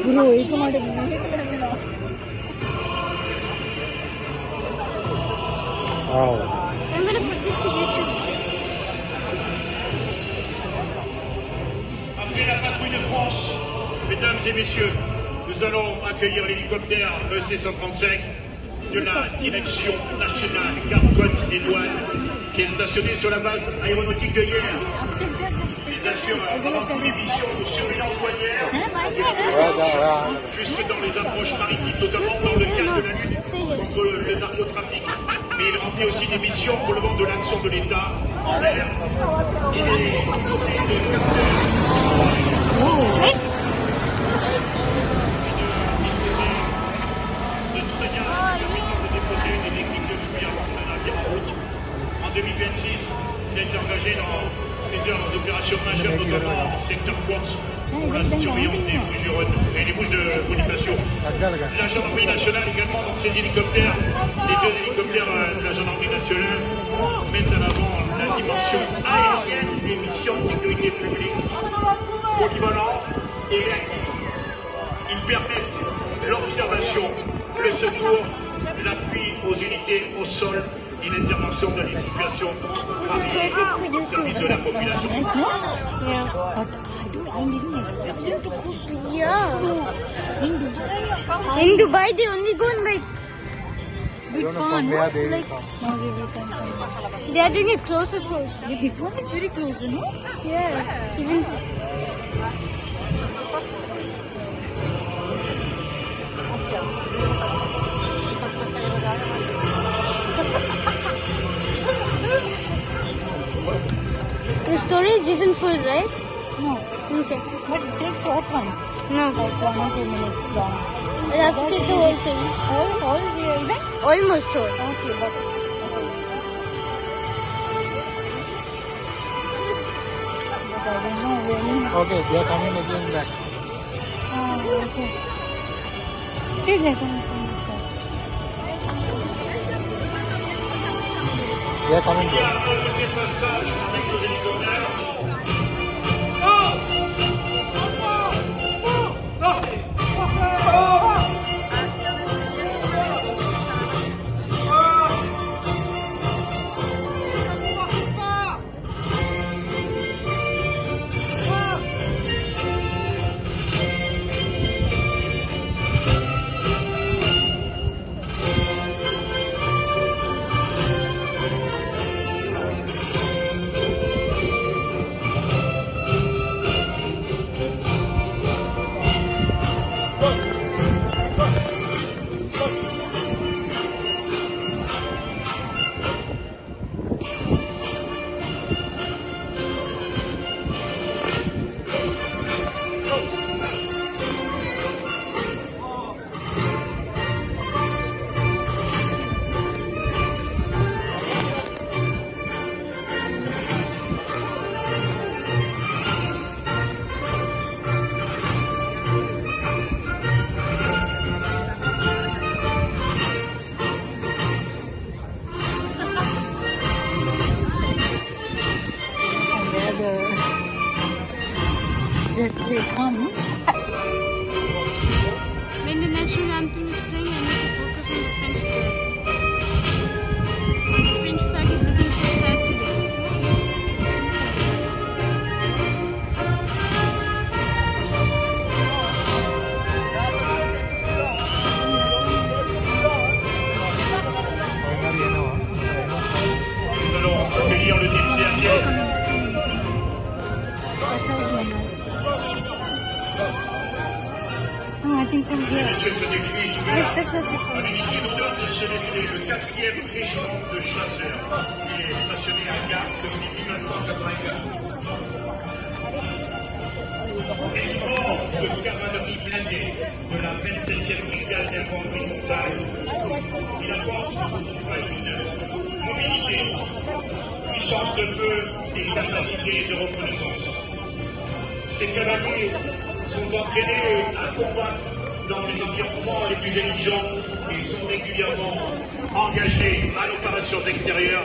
Bro, एक minute Wow. I'm gonna put this to YouTube. Après la patrouille de France, mesdames et messieurs, nous allons accueillir l'hélicoptère EC-135 de la Direction nationale garde-côtes et douanes qui est stationné sur la base aéronautique de Hyères. Ils assurent avant tout les missions de surveillance douanière, jusque dans les approches maritimes, notamment dans le cadre de la lutte contre le narcotrafic. Mais il remplit aussi des missions pour le monde de l'action de l'État en l'air. Il est doté de capteurs. En 2026, il a été engagé dans plusieurs opérations majeures, notamment dans le secteur corse, pour la surveillance des Bouches du Rhône et les Bouches de Bonifacio. La gendarmerie nationale également dans ses hélicoptères, les deux hélicoptères de la gendarmerie nationale mettent en avant la dimension aérienne des missions de sécurité publique, polyvalentes et réactives. Ils permettent l'observation, le secours, l'appui aux unités au sol et l'intervention dans les situations variées au service de la population. Yeah. I didn't expect them to go so Yeah. in Dubai. In Dubai, they only go in like With Don't know fun. from where they like come. No, they will come. they are doing it close approach. Yeah, this one is very close, you know. Yeah. Even the storage isn't full, right? No, Okay. but take short ones, No. like 1 or 2 minutes long. I have to take the whole thing. All even? Almost whole. Okay, but I don't know when. Okay, they are coming again back. Okay. See, they're coming from this side. They are coming Il y a back. un deuxième passage avec nos hélicoptères. And there the jets will come. When the national anthem is playing, I need to focus on the French flag. And the French flag is looking so sad today. Nous allons accueillir le défilé aérien. That's how we know. Oh, I think from here. Messieurs, ce défilé est Yes, ouvert that's what we à l'unité d'honneur de ce défilé, le 4e régiment de chasseurs. Il est stationné à Gap depuis 1984. Régiment de cavalerie blindée de la 27e brigade d'infanterie montagne. Il apporte une mobilité, puissance de feu et capacité de reconnaissance. Ces cavaliers sont entraînés à combattre dans les environnements les plus exigeants et sont régulièrement engagés à l'opération extérieure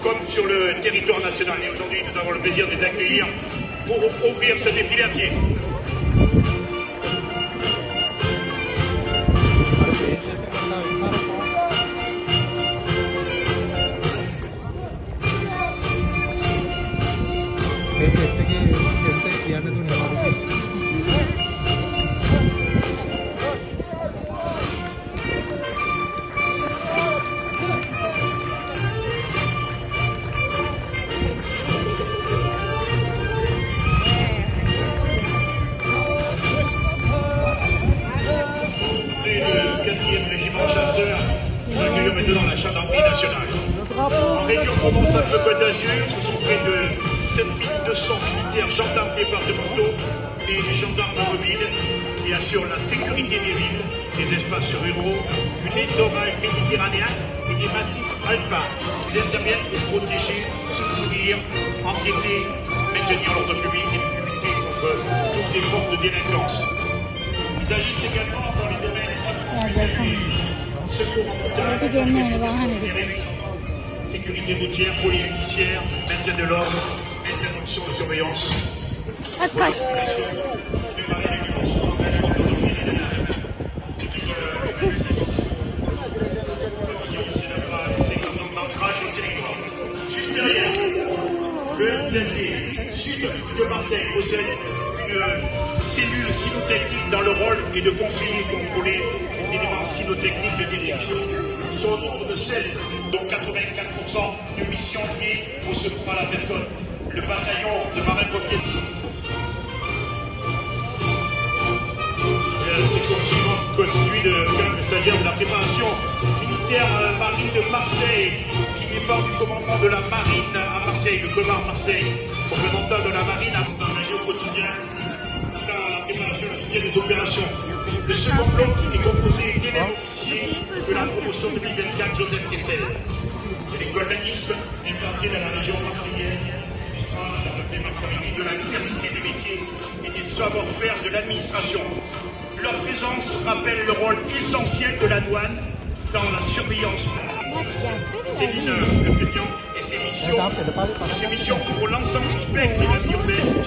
comme sur le territoire national. Et aujourd'hui, nous avons le plaisir de les accueillir pour ouvrir ce défilé à pied. Régiment chasseur, nous accueillons maintenant la gendarmerie nationale. En région Provence-Alpes-Côte d'Azur, ce sont près de 7200 militaires gendarmes départementaux et gendarmes mobiles qui assurent la sécurité des villes, des espaces ruraux, du littoral méditerranéen et des massifs alpins. Ils interviennent pour protéger, secourir, enquêter, maintenir l'ordre public et lutter contre toutes les formes de délinquance. Ils agissent également dans les domaines secours en montagne, sécurité routière, police judiciaire, maintien de l'ordre, intervention de surveillance. Juste derrière, le ZD sud de Marseille possède une cellule cynotechnique dans le rôle et de conseiller et contrôler les éléments cynotechniques de détection. Ils sont au nombre de 16, dont 84% de missions liées au secours à la personne. Le bataillon de marins-pompiers. La section suivante constituée de 15 stagiaires de la préparation militaire marine de Marseille, qui dépend du commandement de la marine à Marseille, le commandant Marseille, représentant de la marine engagé au quotidien dans la préparation et le soutien des opérations. Le second bloc est composé d'élèves officiers de la promotion 2024 Joseph Kessel, de l'école d'administration implantée dans la région marseillaise, de la diversité des métiers et des savoir-faire de l'administration. Leur présence rappelle le rôle essentiel de la douane dans la surveillance. Céline Le Pépion et ses missions pour l'ensemble du spectre de la vie urbaine.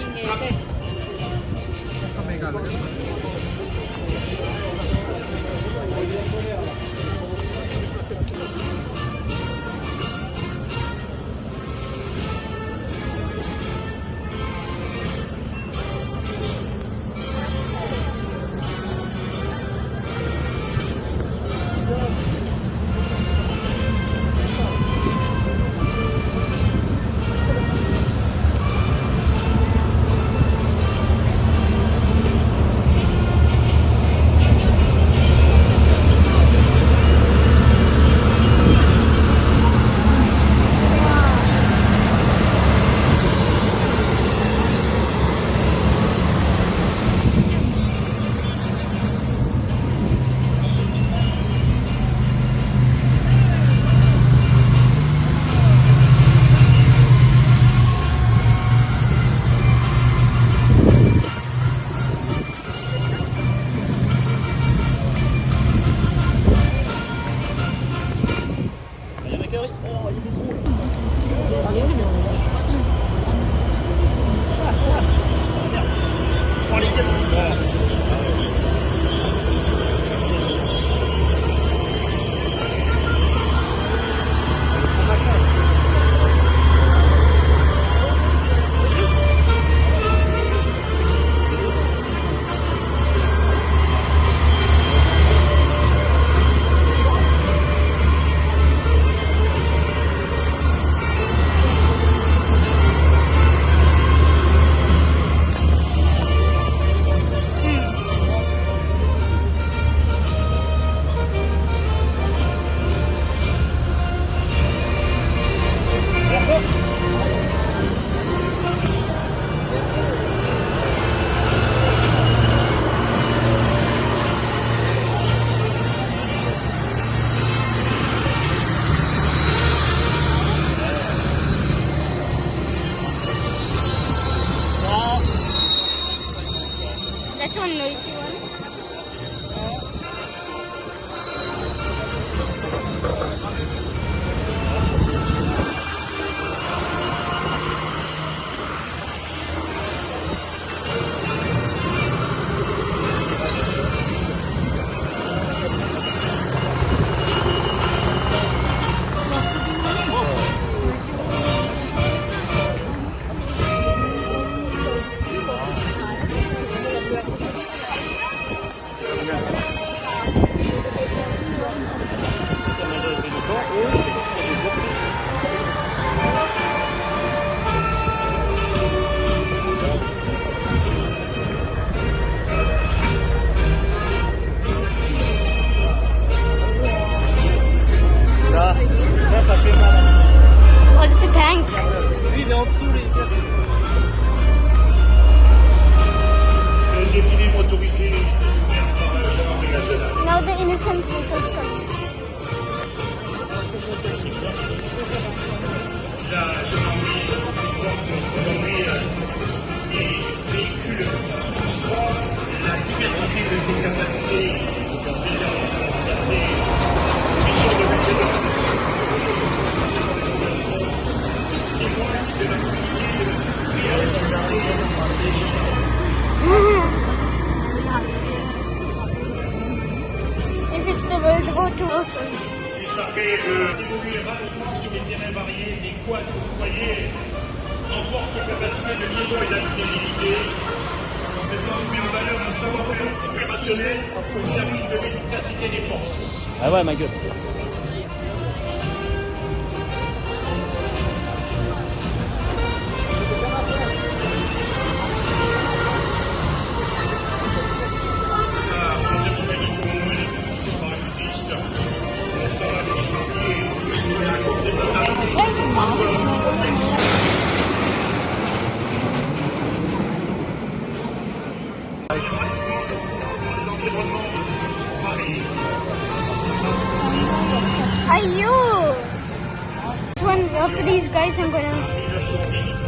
Oh, it's a tank. Les défilés motorisés par l'armée nationale. Now the innocent vehicles come. La gendarmerie porte aujourd'hui des véhicules transport, la diversité de ses capacités, des services de liberté, mission de vigilance, témoignent de la qualité de la sécurité. If it's the World War II also. Et ça fait évoluer rapidement sur des terrains variés, des quads que vous voyez, renforce les capacités de liaison et d'intelligibilité, faisant une mise en valeur un savoir-faire opérationnel au service de l'efficacité des forces. Ah ouais, ma gueule. Are you? This one, after these guys, I'm gonna.